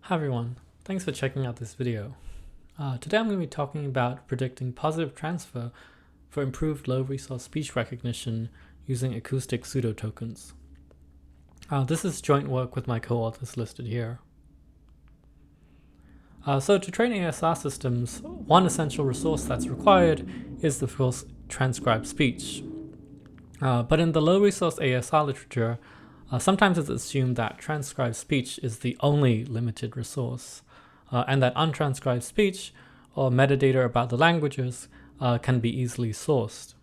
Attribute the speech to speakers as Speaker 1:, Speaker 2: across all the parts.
Speaker 1: Hi everyone, thanks for checking out this video. Today I'm going to be talking about predicting positive transfer for improved low resource speech recognition using acoustic pseudo-tokens. This is joint work with my co-authors listed here. So to train ASR systems, one essential resource that's required is of course transcribed speech. But in the low resource ASR literature, sometimes it's assumed that transcribed speech is the only limited resource, and that untranscribed speech or metadata about the languages can be easily sourced.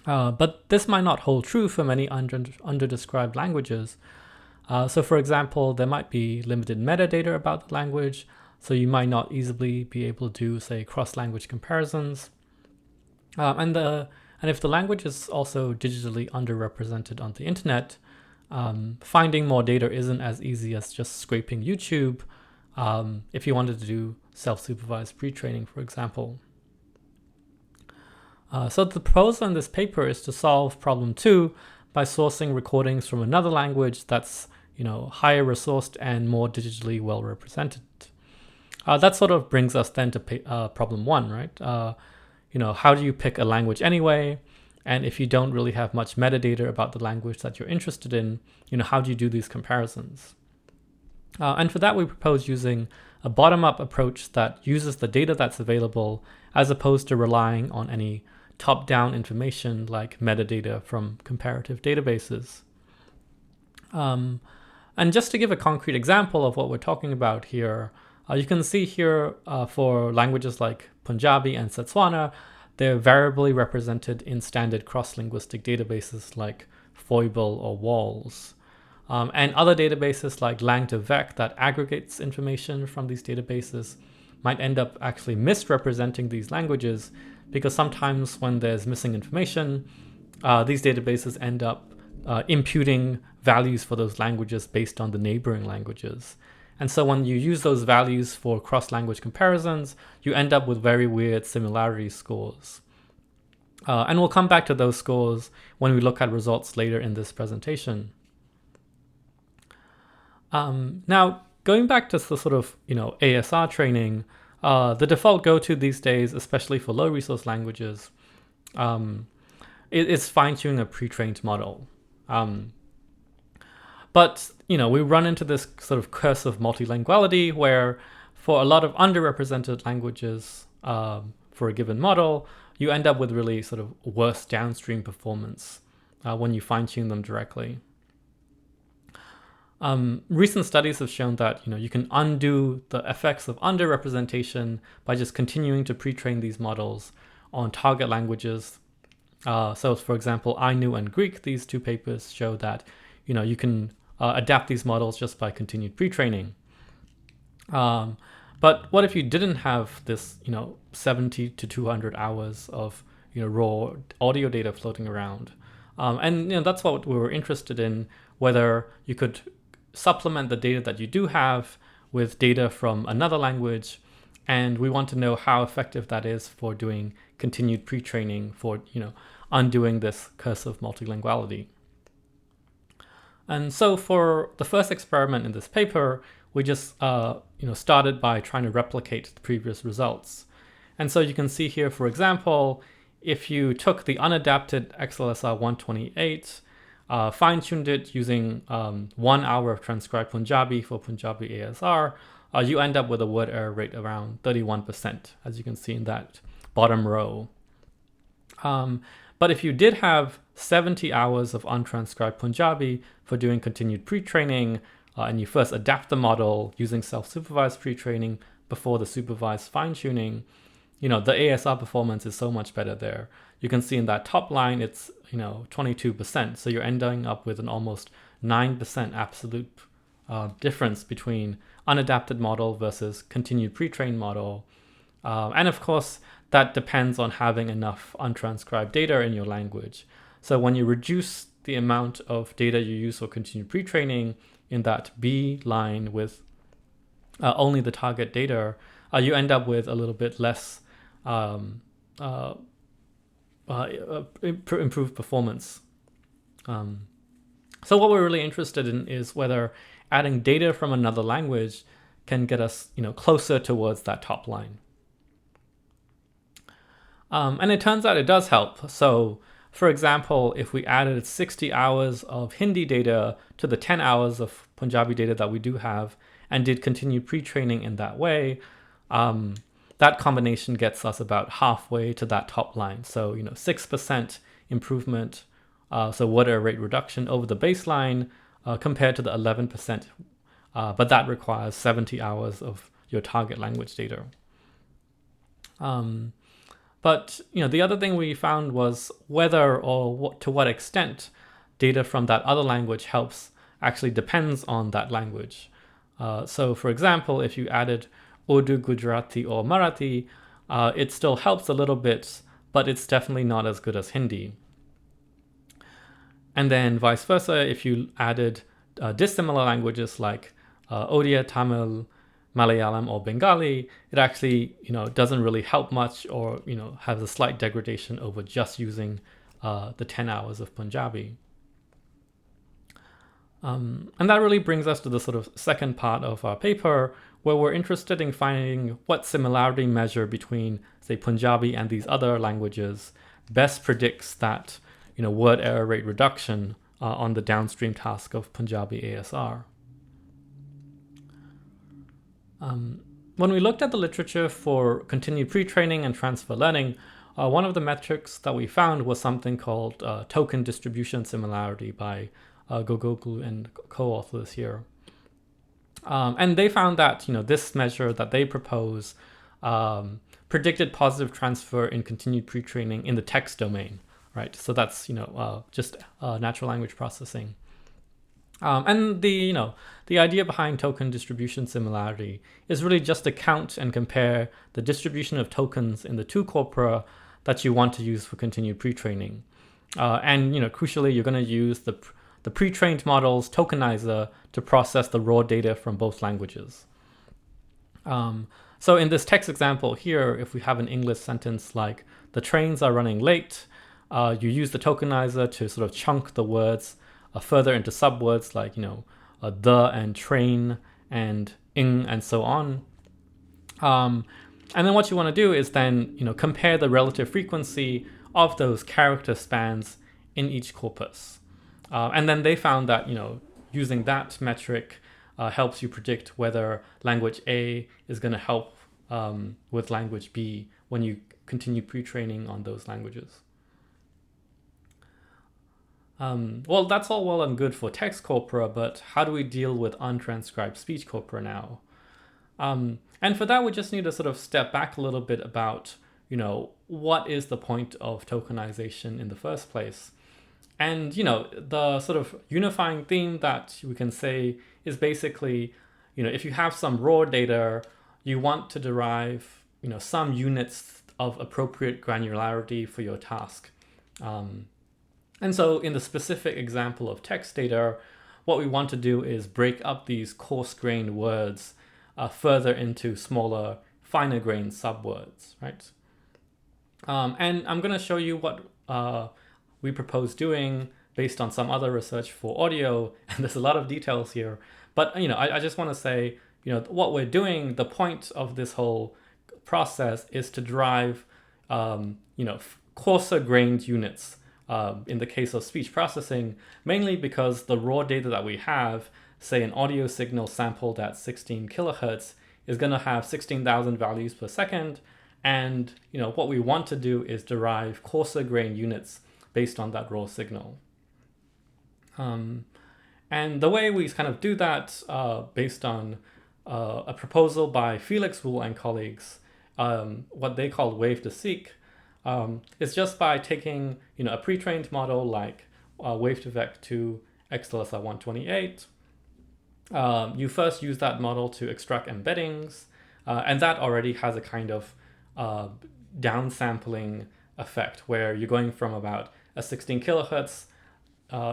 Speaker 1: But this might not hold true for many underdescribed languages. So for example, there might be limited metadata about the language, so you might not easily be able to do, say, cross-language comparisons. And if the language is also digitally underrepresented on the internet, finding more data isn't as easy as just scraping YouTube if you wanted to do self-supervised pre-training, for example. So the proposal in this paper is to solve problem 2 by sourcing recordings from another language that's higher resourced and more digitally well represented. That sort of brings us then to problem 1, right? How do you pick a language anyway? And if you don't really have much metadata about the language that you're interested in, how do you do these comparisons? And for that, we propose using a bottom-up approach that uses the data that's available as opposed to relying on any top-down information like metadata from comparative databases. And just to give a concrete example of what we're talking about here, you can see here for languages like Punjabi and Setswana, they're variably represented in standard cross-linguistic databases like Foible or WALS. And other databases like Lang2Vec that aggregates information from these databases might end up actually misrepresenting these languages, because sometimes when there's missing information, these databases end up imputing values for those languages based on the neighboring languages. And so when you use those values for cross-language comparisons, you end up with very weird similarity scores. And we'll come back to those scores when we look at results later in this presentation. Now, going back to the sort of ASR training, the default go-to these days, especially for low-resource languages, is fine-tuning a pre-trained model. But we run into this sort of curse of multilinguality where for a lot of underrepresented languages for a given model, you end up with really sort of worse downstream performance when you fine-tune them directly. Recent studies have shown that you can undo the effects of underrepresentation by just continuing to pre-train these models on target languages. So for example, Ainu and Greek, these two papers show that you can adapt these models just by continued pre-training. But what if you didn't have this 70 to 200 hours of raw audio data floating around? And that's what we were interested in, whether you could supplement the data that you do have with data from another language, and we want to know how effective that is for doing continued pre-training for undoing this curse of multilinguality. And so for the first experiment in this paper, we just started by trying to replicate the previous results. And so you can see here, for example, if you took the unadapted XLSR 128, fine-tuned it using 1 hour of transcribed Punjabi for Punjabi ASR, you end up with a word error rate around 31%, as you can see in that bottom row. But if you did have 70 hours of untranscribed Punjabi for doing continued pre-training, and you first adapt the model using self-supervised pre-training before the supervised fine-tuning, the ASR performance is so much better there. You can see in that top line, it's 22%. So you're ending up with an almost 9% absolute difference between unadapted model versus continued pre-trained model. And of course, that depends on having enough untranscribed data in your language. So when you reduce the amount of data you use for continued pre-training in that B line with only the target data, you end up with a little bit less improved performance. So what we're really interested in is whether adding data from another language can get us, closer towards that top line. And it turns out it does help. So, for example, if we added 60 hours of Hindi data to the 10 hours of Punjabi data that we do have and did continued pre-training in that way, that combination gets us about halfway to that top line. So, 6% improvement, so word error rate reduction over the baseline compared to the 11%. But that requires 70 hours of your target language data. But the other thing we found was whether or to what extent data from that other language helps actually depends on that language. So for example, if you added Urdu, Gujarati, or Marathi, it still helps a little bit, but it's definitely not as good as Hindi. And then vice versa, if you added dissimilar languages like Odia, Tamil, Malayalam, or Bengali, it actually, doesn't really help much, or, has a slight degradation over just using the 10 hours of Punjabi. And that really brings us to the sort of second part of our paper, where we're interested in finding what similarity measure between, say, Punjabi and these other languages best predicts that, word error rate reduction on the downstream task of Punjabi ASR. When we looked at the literature for continued pre-training and transfer learning, one of the metrics that we found was something called token distribution similarity by Gogoglu and co-authors here. And they found that this measure that they propose predicted positive transfer in continued pre-training in the text domain, right? So that's just natural language processing. And the idea behind token distribution similarity is really just to count and compare the distribution of tokens in the two corpora that you want to use for continued pre-training. And crucially, you're going to use the pre-trained model's tokenizer to process the raw data from both languages. So in this text example here, if we have an English sentence like, the trains are running late, you use the tokenizer to sort of chunk the words further into subwords like, the and train and ing and so on. And then what you want to do is then, compare the relative frequency of those character spans in each corpus. And then they found that, using that metric helps you predict whether language A is going to help with language B when you continue pre-training on those languages. Well, that's all well and good for text corpora, but how do we deal with untranscribed speech corpora now? And for that, we just need to sort of step back a little bit about, what is the point of tokenization in the first place? And, the sort of unifying theme that we can say is basically, if you have some raw data, you want to derive, some units of appropriate granularity for your task. And so in the specific example of text data, what we want to do is break up these coarse-grained words further into smaller, finer-grained subwords, right? And I'm going to show you what we propose doing based on some other research for audio, and there's a lot of details here. But I just want to say, what we're doing, the point of this whole process is to derive, coarser-grained units. In the case of speech processing, mainly because the raw data that we have, say an audio signal sampled at 16 kilohertz, is going to have 16,000 values per second. And what we want to do is derive coarser grained units based on that raw signal. And the way we kind of do that, based on a proposal by Felix Wu and colleagues, what they call wave-to-seek, is just by taking a pre-trained model like wave2vec 2 XLSR 128. You first use that model to extract embeddings, and that already has a kind of downsampling effect where you're going from about a 16 kilohertz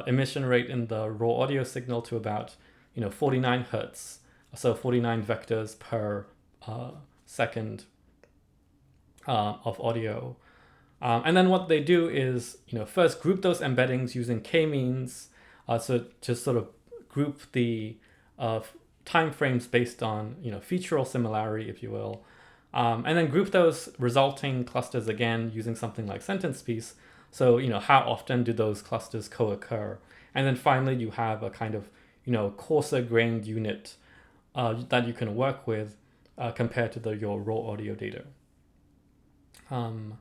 Speaker 1: emission rate in the raw audio signal to about 49 hertz, so 49 vectors per second of audio. And then what they do is, first group those embeddings using k-means, so to sort of group the time frames based on, featural similarity, if you will, and then group those resulting clusters again using something like sentence piece. So, how often do those clusters co-occur? And then finally, you have a kind of, coarser grained unit that you can work with compared to your raw audio data. And,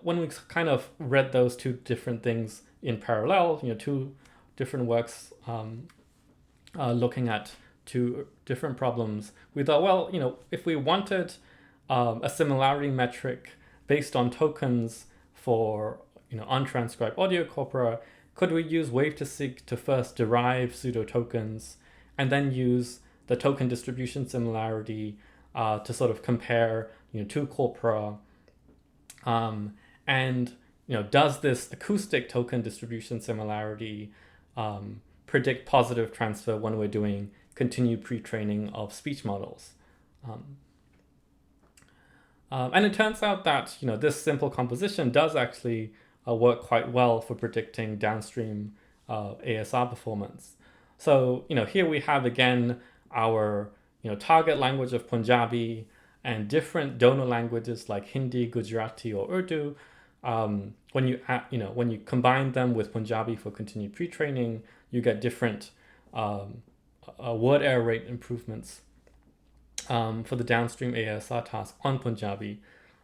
Speaker 1: when we kind of read those two different things in parallel, two different works looking at two different problems, we thought, well, if we wanted a similarity metric based on tokens for, untranscribed audio corpora, could we use wave2seek to first derive pseudo-tokens and then use the token distribution similarity to sort of compare, two corpora? And does this acoustic token distribution similarity predict positive transfer when we're doing continued pre-training of speech models? And it turns out that this simple composition does actually work quite well for predicting downstream ASR performance. So here we have again our target language of Punjabi and different donor languages like Hindi, Gujarati, or Urdu. When you combine them with Punjabi for continued pre-training, you get different word error rate improvements for the downstream ASR task on Punjabi.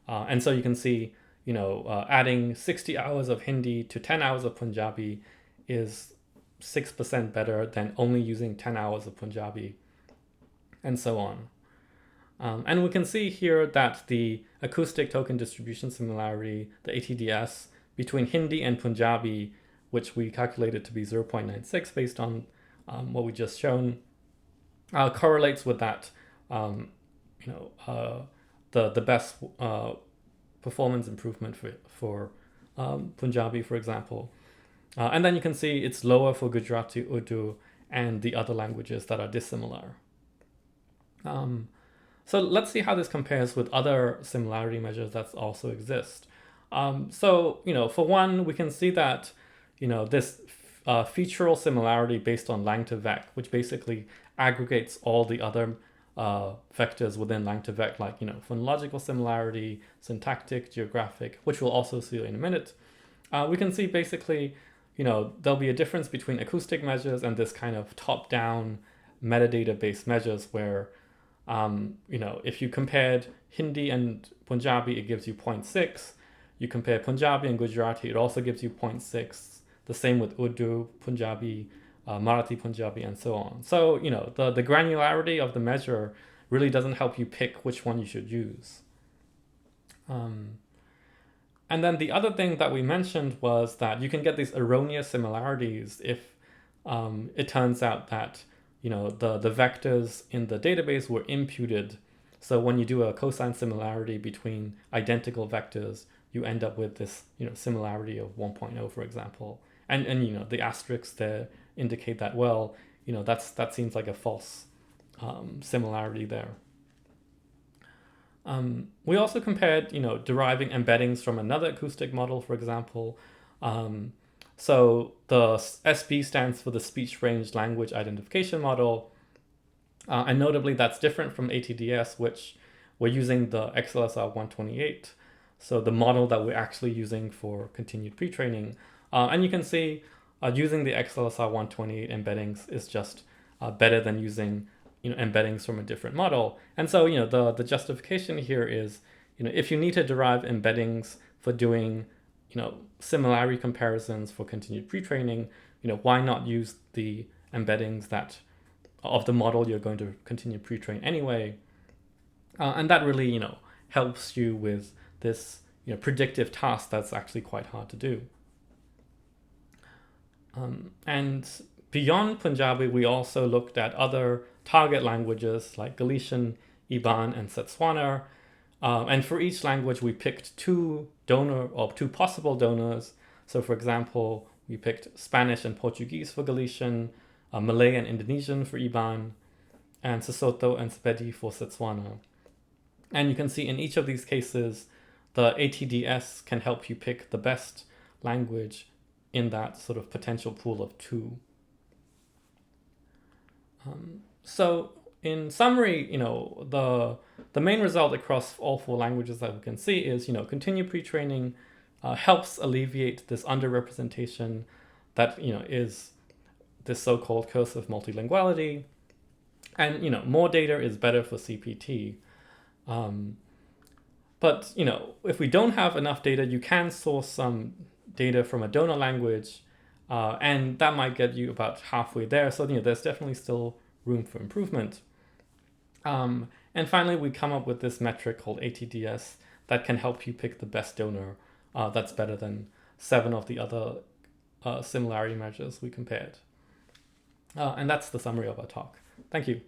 Speaker 1: And so you can see, adding 60 hours of Hindi to 10 hours of Punjabi is 6% better than only using 10 hours of Punjabi, and so on. And we can see here that the acoustic token distribution similarity, the ATDS, between Hindi and Punjabi, which we calculated to be 0.96 based on what we just shown, correlates with that, the best performance improvement for Punjabi, for example. And then you can see it's lower for Gujarati, Urdu, and the other languages that are dissimilar. So let's see how this compares with other similarity measures that also exist. So, for one, we can see that, this featural similarity based on lang2vec, which basically aggregates all the other vectors within lang2vec, like, phonological similarity, syntactic, geographic, which we'll also see in a minute. We can see basically, there'll be a difference between acoustic measures and this kind of top-down metadata-based measures where, if you compared Hindi and Punjabi, it gives you 0.6. You compare Punjabi and Gujarati, it also gives you 0.6. The same with Urdu, Punjabi, Marathi Punjabi, and so on. So, the granularity of the measure really doesn't help you pick which one you should use. And then the other thing that we mentioned was that you can get these erroneous similarities if it turns out that the vectors in the database were imputed. So when you do a cosine similarity between identical vectors, you end up with this similarity of 1.0, for example. And the asterisks there indicate that, well, that seems like a false similarity there. We also compared, deriving embeddings from another acoustic model, for example. So the SB stands for the Speech Range Language Identification Model. And notably, that's different from ATDS, which we're using the XLSR 128. So the model that we're actually using for continued pre-training. And you can see using the XLSR 128 embeddings is just better than using embeddings from a different model. And so, the justification here is, if you need to derive embeddings for doing, similarity comparisons for continued pre-training, why not use the embeddings of the model you're going to continue pre-train anyway? And that really, helps you with this, predictive task that's actually quite hard to do. And beyond Punjabi, we also looked at other target languages like Galician, Iban, and Setswana. And for each language, we picked two possible donors. So for example, we picked Spanish and Portuguese for Galician, Malay and Indonesian for Iban, and Sesotho and Sepedi for Setswana. And you can see in each of these cases, the ATDS can help you pick the best language in that sort of potential pool of two. So in summary, the main result across all 4 languages that we can see is, continued pre-training helps alleviate this underrepresentation that, is this so-called cursive multilinguality. And, more data is better for CPT. But, if we don't have enough data, you can source some data from a donor language, and that might get you about halfway there. So, there's definitely still room for improvement. And finally, we come up with this metric called ATDS that can help you pick the best donor that's better than 7 of the other similarity measures we compared. And that's the summary of our talk. Thank you.